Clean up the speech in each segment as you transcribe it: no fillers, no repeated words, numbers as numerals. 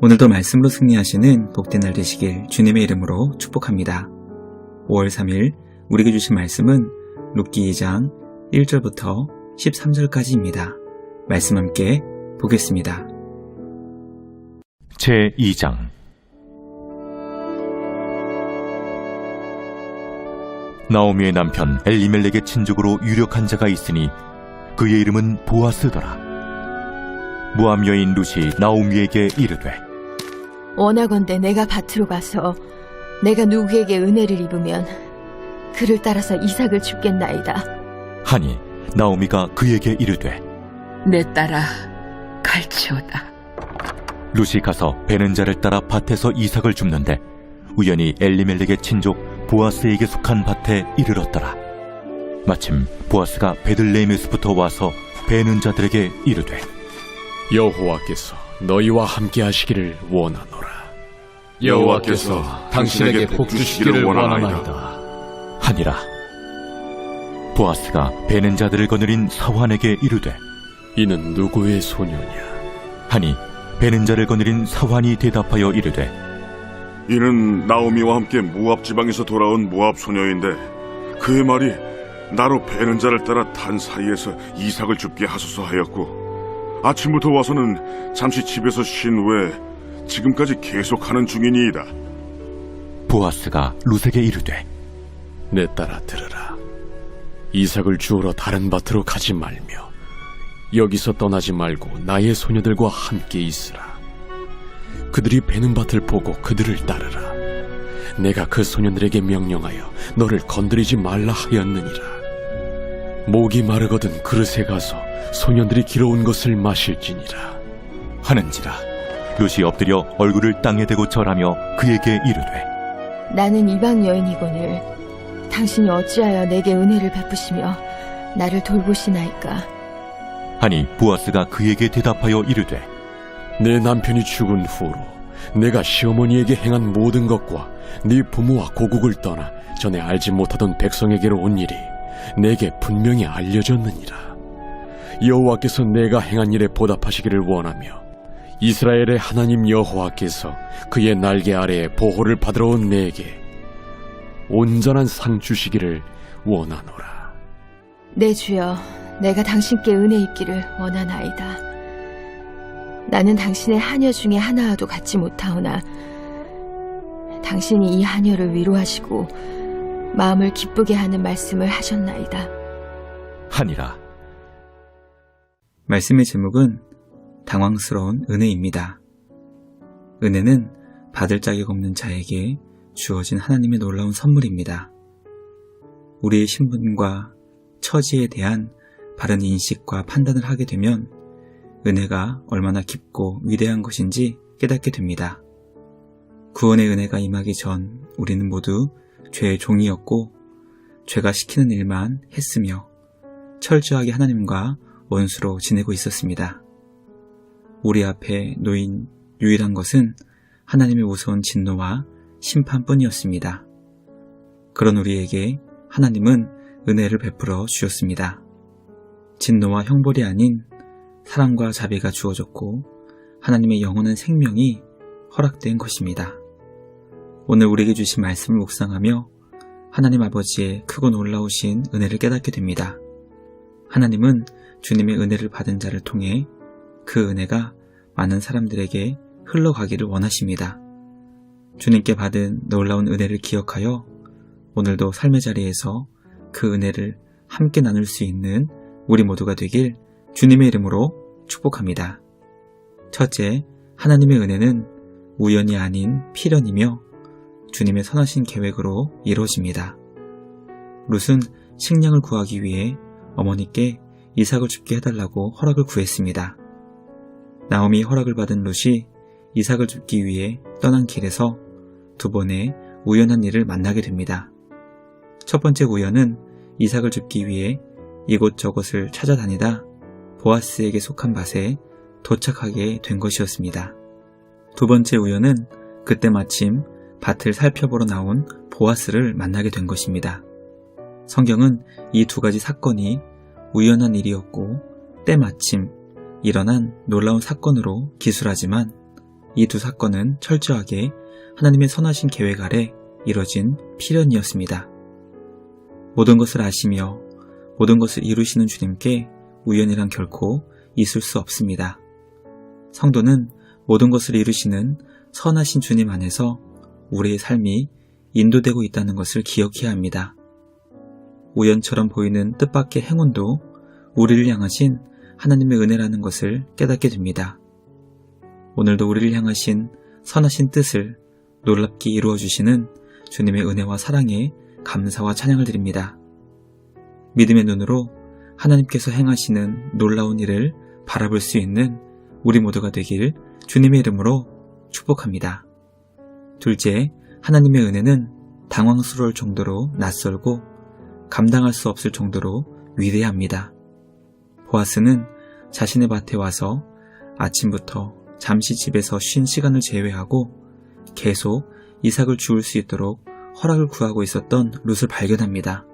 오늘도 말씀으로 승리하시는 복된 날 되시길 주님의 이름으로 축복합니다. 5월 3일 우리에게 주신 말씀은 룻기 2장 1절부터 13절까지입니다. 말씀 함께 보겠습니다. 제2장. 나오미의 남편 엘리멜렉의 친족으로 유력한 자가 있으니 그의 이름은 보아스더라. 모압 여인 룻이 나오미에게 이르되, 원하건대 내가 밭으로 가서 내가 누구에게 은혜를 입으면 그를 따라서 이삭을 줍겠나이다 하니 나오미가 그에게 이르되, 내 딸아 갈치오다. 룻이 가서 베는 자를 따라 밭에서 이삭을 줍는데 우연히 엘리멜렉의 친족 보아스에게 속한 밭에 이르렀더라. 마침 보아스가 베들레헴에서부터 와서 베는 자들에게 이르되, 여호와께서 너희와 함께 하시기를 원하노라. 여호와께서 당신에게 복 주시기를 원하나이다 하니라. 보아스가 베는 자들을 거느린 사환에게 이르되, 이는 누구의 소녀냐? 하니 베는 자를 거느린 사환이 대답하여 이르되, 이는 나오미와 함께 모압 지방에서 돌아온 모압 소녀인데 그의 말이 나로 베는 자를 따라 단 사이에서 이삭을 줍게 하소서 하였고 아침부터 와서는 잠시 집에서 쉰 후에 지금까지 계속하는 중이니이다. 보아스가 룻에게 이르되, 내 딸아 들으라. 이삭을 주우러 다른 밭으로 가지 말며 여기서 떠나지 말고 나의 소녀들과 함께 있으라. 그들이 베는 밭을 보고 그들을 따르라. 내가 그 소년들에게 명령하여 너를 건드리지 말라 하였느니라. 목이 마르거든 그릇에 가서 소년들이 길어온 것을 마실지니라 하는지라. 룻이 엎드려 얼굴을 땅에 대고 절하며 그에게 이르되, 나는 이방 여인이거늘 당신이 어찌하여 내게 은혜를 베푸시며 나를 돌보시나이까. 하니 보아스가 그에게 대답하여 이르되, 내 남편이 죽은 후로 내가 시어머니에게 행한 모든 것과 네 부모와 고국을 떠나 전에 알지 못하던 백성에게로 온 일이 내게 분명히 알려졌느니라. 여호와께서 내가 행한 일에 보답하시기를 원하며 이스라엘의 하나님 여호와께서 그의 날개 아래에 보호를 받으러 온 내게 온전한 상 주시기를 원하노라. 내 주여, 내가 당신께 은혜 입기를 원하나이다. 나는 당신의 하녀 중에 하나와도 같지 못하오나 당신이 이 하녀를 위로하시고 마음을 기쁘게 하는 말씀을 하셨나이다 하니라. 말씀의 제목은 당황스러운 은혜입니다. 은혜는 받을 자격 없는 자에게 주어진 하나님의 놀라운 선물입니다. 우리의 신분과 처지에 대한 바른 인식과 판단을 하게 되면 은혜가 얼마나 깊고 위대한 것인지 깨닫게 됩니다. 구원의 은혜가 임하기 전 우리는 모두 죄의 종이었고 죄가 시키는 일만 했으며 철저하게 하나님과 원수로 지내고 있었습니다. 우리 앞에 놓인 유일한 것은 하나님의 무서운 진노와 심판뿐이었습니다. 그런 우리에게 하나님은 은혜를 베풀어 주셨습니다. 진노와 형벌이 아닌 사랑과 자비가 주어졌고 하나님의 영원한 생명이 허락된 것입니다. 오늘 우리에게 주신 말씀을 묵상하며 하나님 아버지의 크고 놀라우신 은혜를 깨닫게 됩니다. 하나님은 주님의 은혜를 받은 자를 통해 그 은혜가 많은 사람들에게 흘러가기를 원하십니다. 주님께 받은 놀라운 은혜를 기억하여 오늘도 삶의 자리에서 그 은혜를 함께 나눌 수 있는 우리 모두가 되길 주님의 이름으로 축복합니다. 첫째, 하나님의 은혜는 우연이 아닌 필연이며 주님의 선하신 계획으로 이루어집니다. 룻은 식량을 구하기 위해 어머니께 이삭을 줍게 해달라고 허락을 구했습니다. 나오미 허락을 받은 룻이 이삭을 줍기 위해 떠난 길에서 두 번의 우연한 일을 만나게 됩니다. 첫 번째 우연은 이삭을 줍기 위해 이곳저곳을 찾아다니다 보아스에게 속한 밭에 도착하게 된 것이었습니다. 두 번째 우연은 그때 마침 밭을 살펴보러 나온 보아스를 만나게 된 것입니다. 성경은 이 두 가지 사건이 우연한 일이었고 때마침 일어난 놀라운 사건으로 기술하지만 이 두 사건은 철저하게 하나님의 선하신 계획 아래 이뤄진 필연이었습니다. 모든 것을 아시며 모든 것을 이루시는 주님께 우연이란 결코 있을 수 없습니다. 성도는 모든 것을 이루시는 선하신 주님 안에서 우리의 삶이 인도되고 있다는 것을 기억해야 합니다. 우연처럼 보이는 뜻밖의 행운도 우리를 향하신 하나님의 은혜라는 것을 깨닫게 됩니다. 오늘도 우리를 향하신 선하신 뜻을 놀랍게 이루어주시는 주님의 은혜와 사랑에 감사와 찬양을 드립니다. 믿음의 눈으로 하나님께서 행하시는 놀라운 일을 바라볼 수 있는 우리 모두가 되길 주님의 이름으로 축복합니다. 둘째, 하나님의 은혜는 당황스러울 정도로 낯설고 감당할 수 없을 정도로 위대합니다. 보아스는 자신의 밭에 와서 아침부터 잠시 집에서 쉰 시간을 제외하고 계속 이삭을 주울 수 있도록 허락을 구하고 있었던 룻을 발견합니다.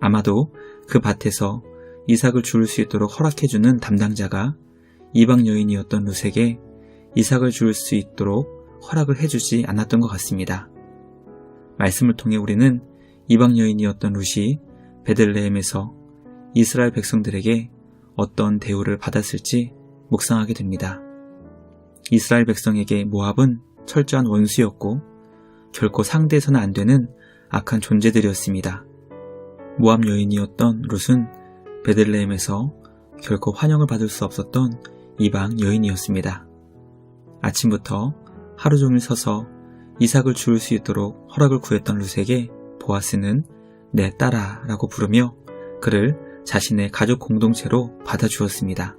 아마도 그 밭에서 이삭을 주울 수 있도록 허락해주는 담당자가 이방 여인이었던 룻에게 이삭을 주울 수 있도록 허락을 해주지 않았던 것 같습니다. 말씀을 통해 우리는 이방 여인이었던 룻이 베들레헴에서 이스라엘 백성들에게 어떤 대우를 받았을지 묵상하게 됩니다. 이스라엘 백성에게 모압은 철저한 원수였고 결코 상대해서는 안 되는 악한 존재들이었습니다. 모압 여인이었던 룻은 베들레헴에서 결코 환영을 받을 수 없었던 이방 여인이었습니다. 아침부터 하루 종일 서서 이삭을 주울 수 있도록 허락을 구했던 룻에게 보아스는 내 딸아 라고 부르며 그를 자신의 가족 공동체로 받아주었습니다.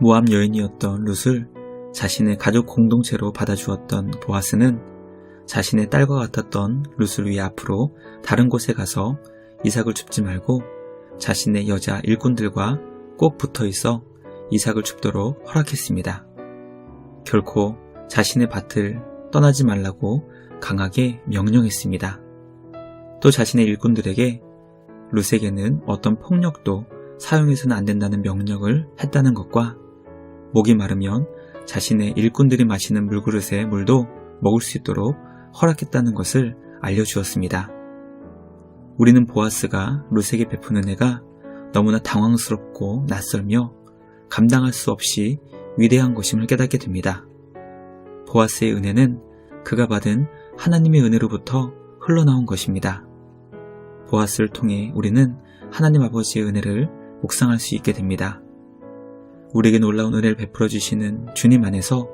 모압 여인이었던 룻을 자신의 가족 공동체로 받아주었던 보아스는 자신의 딸과 같았던 룻을 위해 앞으로 다른 곳에 가서 이삭을 줍지 말고 자신의 여자 일꾼들과 꼭 붙어 있어 이삭을 줍도록 허락했습니다. 결코 자신의 밭을 떠나지 말라고 강하게 명령했습니다. 또 자신의 일꾼들에게 룻에게는 어떤 폭력도 사용해서는 안 된다는 명령을 했다는 것과 목이 마르면 자신의 일꾼들이 마시는 물그릇의 물도 먹을 수 있도록 허락했다는 것을 알려주었습니다. 우리는 보아스가 룻에게 베푼 은혜가 너무나 당황스럽고 낯설며 감당할 수 없이 위대한 것임을 깨닫게 됩니다. 보아스의 은혜는 그가 받은 하나님의 은혜로부터 흘러나온 것입니다. 보아스를 통해 우리는 하나님 아버지의 은혜를 묵상할 수 있게 됩니다. 우리에게 놀라운 은혜를 베풀어 주시는 주님 안에서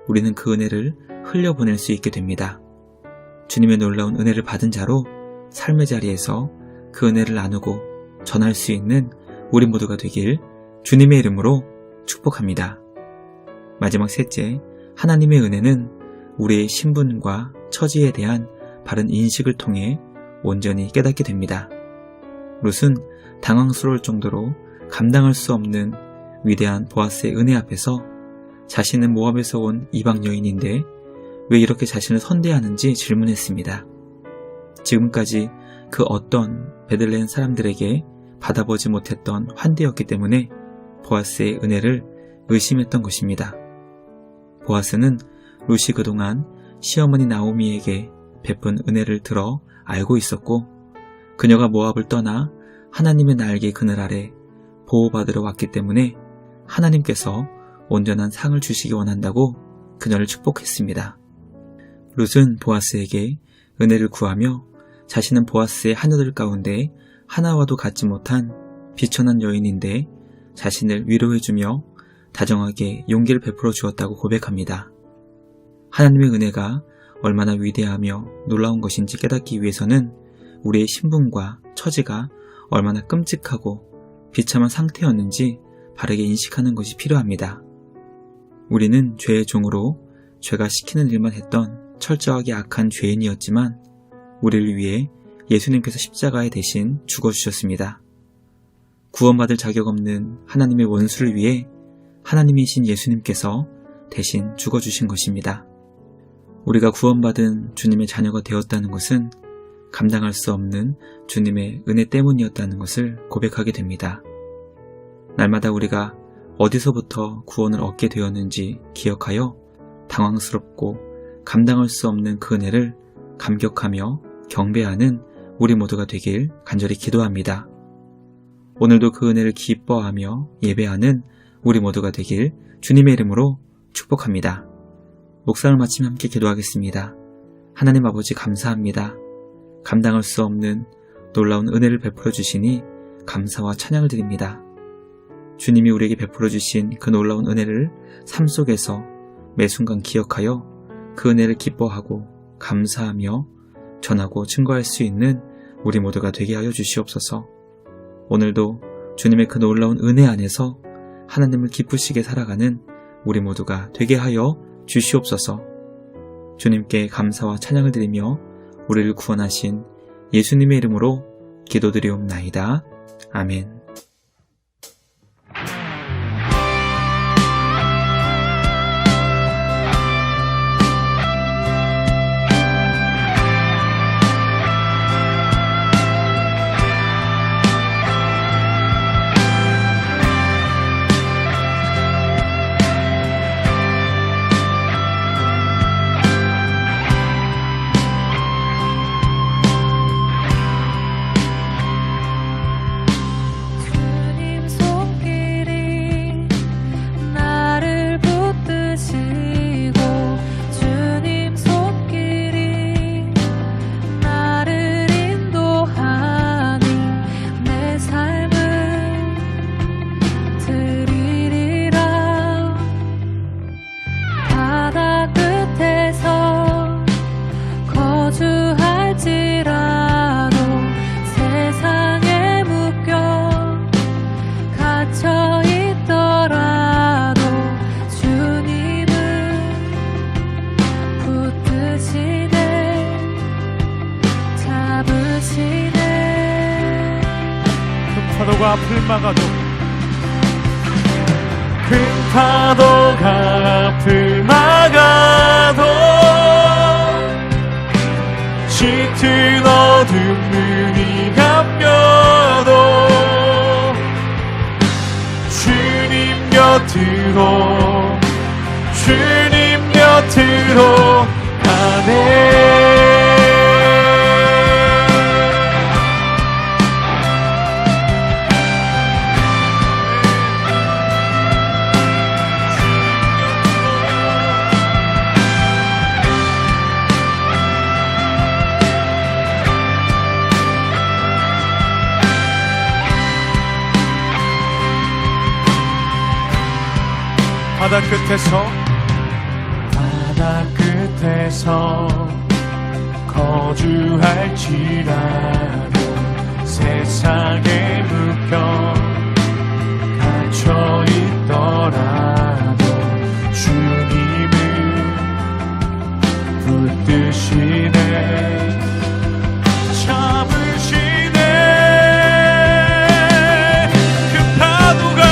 우리는 그 은혜를 흘려보낼 수 있게 됩니다. 주님의 놀라운 은혜를 받은 자로 삶의 자리에서 그 은혜를 나누고 전할 수 있는 우리 모두가 되길 주님의 이름으로 축복합니다. 마지막 셋째, 하나님의 은혜는 우리의 신분과 처지에 대한 바른 인식을 통해 온전히 깨닫게 됩니다. 룻은 당황스러울 정도로 감당할 수 없는 위대한 보아스의 은혜 앞에서 자신은 모압에서 온 이방 여인인데 왜 이렇게 자신을 선대하는지 질문했습니다. 지금까지 그 어떤 베들레헴 사람들에게 받아보지 못했던 환대였기 때문에 보아스의 은혜를 의심했던 것입니다. 보아스는 룻이 그동안 시어머니 나오미에게 베푼 은혜를 들어 알고 있었고 그녀가 모압을 떠나 하나님의 날개 그늘 아래 보호받으러 왔기 때문에 하나님께서 온전한 상을 주시기 원한다고 그녀를 축복했습니다. 룻은 보아스에게 은혜를 구하며 자신은 보아스의 하녀들 가운데 하나와도 같지 못한 비천한 여인인데 자신을 위로해주며 다정하게 용기를 베풀어 주었다고 고백합니다. 하나님의 은혜가 얼마나 위대하며 놀라운 것인지 깨닫기 위해서는 우리의 신분과 처지가 얼마나 끔찍하고 비참한 상태였는지 바르게 인식하는 것이 필요합니다. 우리는 죄의 종으로 죄가 시키는 일만 했던 철저하게 악한 죄인이었지만 우리를 위해 예수님께서 십자가에 대신 죽어주셨습니다. 구원받을 자격 없는 하나님의 원수를 위해 하나님이신 예수님께서 대신 죽어주신 것입니다. 우리가 구원받은 주님의 자녀가 되었다는 것은 감당할 수 없는 주님의 은혜 때문이었다는 것을 고백하게 됩니다. 날마다 우리가 어디서부터 구원을 얻게 되었는지 기억하여 당황스럽고 감당할 수 없는 그 은혜를 감격하며 경배하는 우리 모두가 되길 간절히 기도합니다. 오늘도 그 은혜를 기뻐하며 예배하는 우리 모두가 되길 주님의 이름으로 축복합니다. 묵상을 마치며 함께 기도하겠습니다. 하나님 아버지 감사합니다. 감당할 수 없는 놀라운 은혜를 베풀어 주시니 감사와 찬양을 드립니다. 주님이 우리에게 베풀어 주신 그 놀라운 은혜를 삶 속에서 매 순간 기억하여 그 은혜를 기뻐하고 감사하며 전하고 증거할 수 있는 우리 모두가 되게 하여 주시옵소서. 오늘도 주님의 그 놀라운 은혜 안에서 하나님을 기쁘시게 살아가는 우리 모두가 되게 하여 주시옵소서. 주님께 감사와 찬양을 드리며 우리를 구원하신 예수님의 이름으로 기도드리옵나이다. 아멘. 파도가 앞을 막아도 큰 파도가 앞을 막아도 짙은 어둠 눈이 감겨도 주님 곁으로 가네. 바다 끝에서 거주할지라도 세상에 묶여 갇혀 있더라도 주님은 붙드시네. 잡으시네. 그 파도가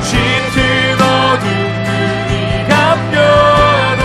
짙은 어둠 눈이 감겨도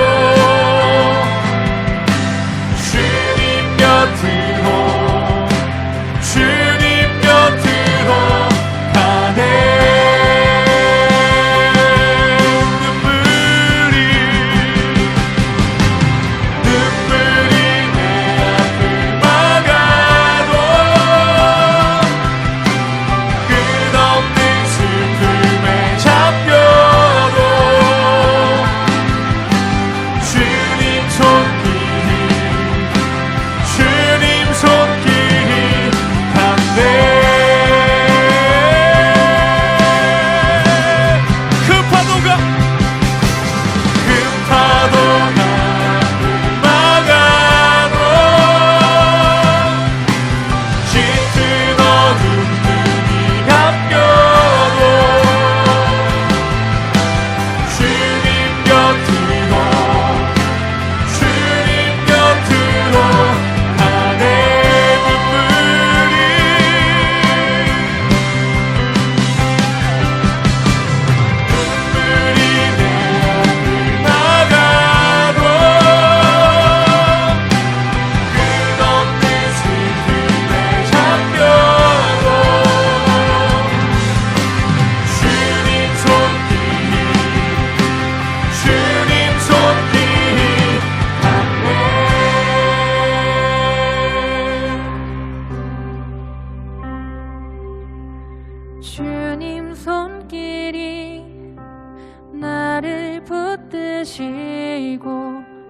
나를 붙드시고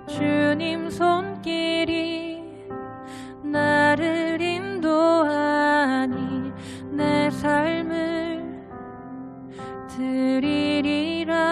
주님 손길이 나를 인도하니 내 삶을 드리리라.